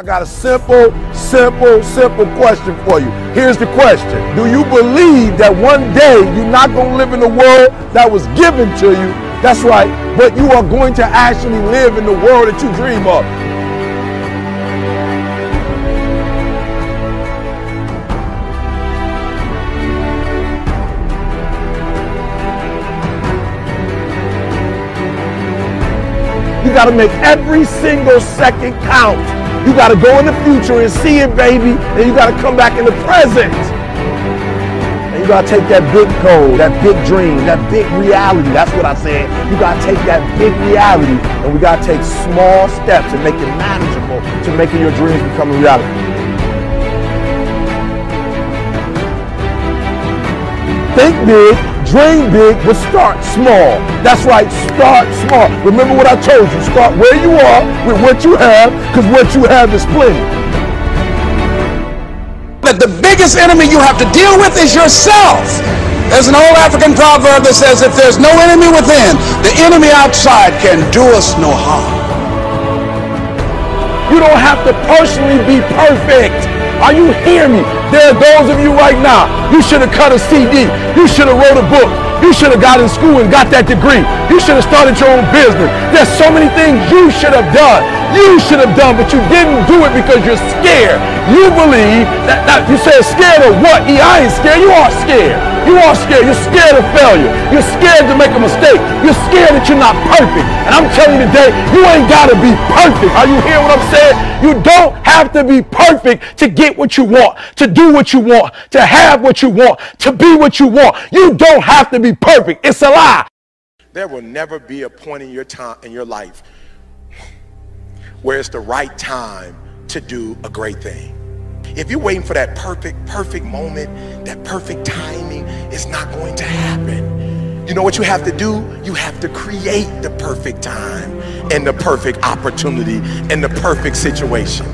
I got a simple question for you. Here's the question. Do you believe that one day you're not going to live in the world that was given to you? That's right, but you are going to actually live in the world that you dream of. You got to make every single second count. You got to go in the future and see it, baby. And you got to come back in the present. And you got to take that big goal, that big dream, that big reality. That's what I said. You got to take that big reality and we got to take small steps and make it manageable to making your dreams become a reality. Think big, dream big, but start small. That's right, start small. Remember what I told you, start where you are with what you have, because what you have is plenty. That the biggest enemy you have to deal with is yourself. There's an old African proverb that says, if there's no enemy within, the enemy outside can do us no harm. You don't have to personally be perfect. Are you hearing me? There are those of you right now, you should have cut a CD. You should have wrote a book. You should have got in school and got that degree. You should have started your own business. There's so many things you should have done. You should have done, but you didn't do it because you're scared. You believe that you said scared of what? I ain't scared. You are scared. You are scared. You're scared of failure. You're scared to make a mistake. You're scared that you're not perfect. And I'm telling you today, you ain't got to be perfect. Are you hearing what I'm saying? You don't have to be perfect to get what you want, to do what you want, to have what you want, to be what you want. You don't have to be perfect. It's a lie. There will never be a point in your life where it's the right time to do a great thing. If you're waiting for that perfect moment, that perfect timing, it's not going to happen. You know what you have to do? You have to create the perfect time and the perfect opportunity and the perfect situation.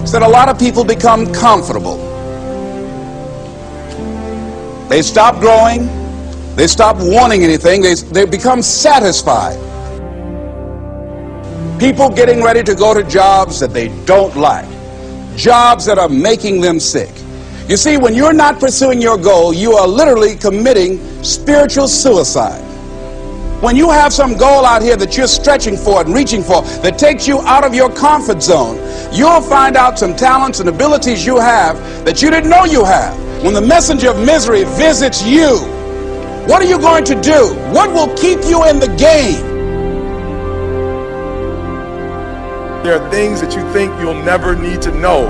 So that a lot of people become comfortable. They stop growing. They stop wanting anything. They become satisfied. People getting ready to go to jobs that they don't like. Jobs that are making them sick. You see, when you're not pursuing your goal, you are literally committing spiritual suicide. When you have some goal out here that you're stretching for and reaching for that takes you out of your comfort zone, you'll find out some talents and abilities you have that you didn't know you have. When the messenger of misery visits you, what are you going to do? What will keep you in the game? There are things that you think you'll never need to know,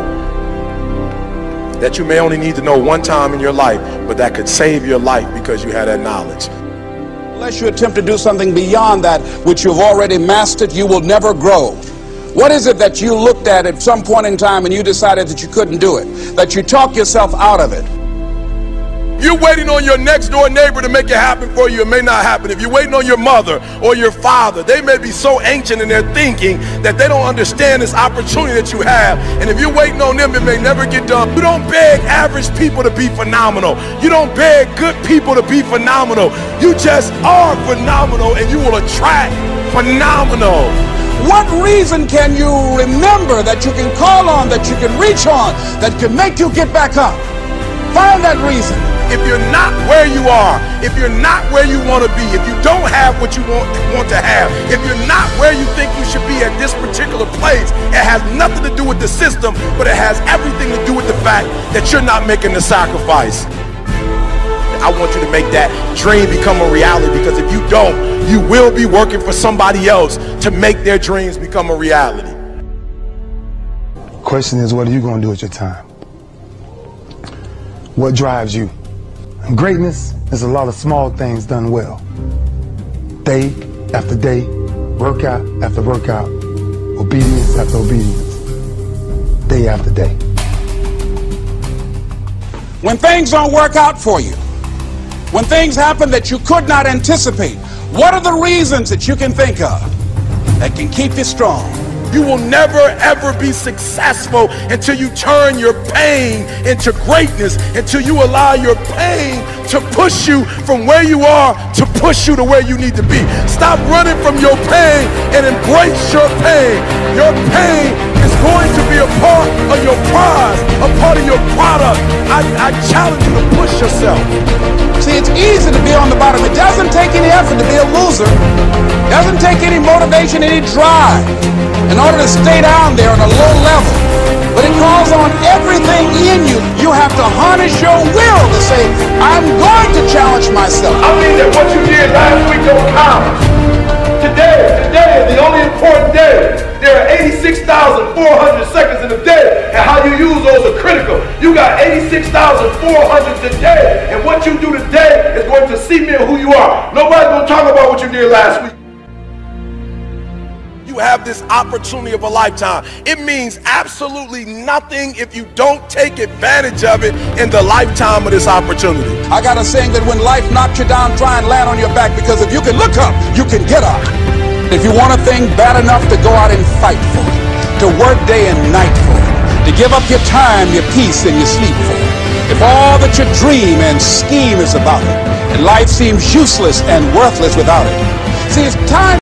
that you may only need to know one time in your life, but that could save your life because you had that knowledge. Unless you attempt to do something beyond that which you've already mastered, you will never grow. What is it that you looked at some point in time and you decided that you couldn't do it, that you talked yourself out of it? You're waiting on your next door neighbor to make it happen for you, it may not happen. If you're waiting on your mother or your father, they may be so ancient in their thinking that they don't understand this opportunity that you have. And if you're waiting on them, it may never get done. You don't beg average people to be phenomenal. You don't beg good people to be phenomenal. You just are phenomenal and you will attract phenomenal. What reason can you remember that you can call on, that you can reach on, that can make you get back up? Find that reason. If you're not where you are, if you're not where you want to be, if you don't have what you want to have, if you're not where you think you should be at this particular place, it has nothing to do with the system, but it has everything to do with the fact that you're not making the sacrifice. I want you to make that dream become a reality, because if you don't, you will be working for somebody else to make their dreams become a reality. Question is, what are you going to do with your time? What drives you? And greatness is a lot of small things done well. Day after day, workout after workout, obedience after obedience, day after day. When things don't work out for you, when things happen that you could not anticipate, what are the reasons that you can think of that can keep you strong? You will never ever be successful until you turn your pain into greatness, until you allow your pain to push you from where you are to push you to where you need to be. Stop running from your pain and embrace your pain. Your pain is going to be a part of your prize, a part of your product. I challenge you to push yourself. See, it's easy to be on the bottom. It doesn't take any effort to be a loser. It doesn't take any motivation, any drive in order to stay down there on a low level. But it calls on everything in you. You have to harness your will to say, I'm going to challenge myself. I mean that what you did last week don't count. Today is the only important day. There are 86,400 seconds in a day, and how you use those are critical. You got 86,400 today, and what you do today is going to cement who you are. Nobody's going to talk about what you did last week. You have this opportunity of a lifetime. It means absolutely nothing if you don't take advantage of it in the lifetime of this opportunity. I got a saying that when life knocks you down, try and land on your back, because if you can look up, you can get up. If you want a thing bad enough to go out and fight for it, to work day and night for it, to give up your time, your peace, and your sleep for it, if all that you dream and scheme is about it, and life seems useless and worthless without it, see, it's time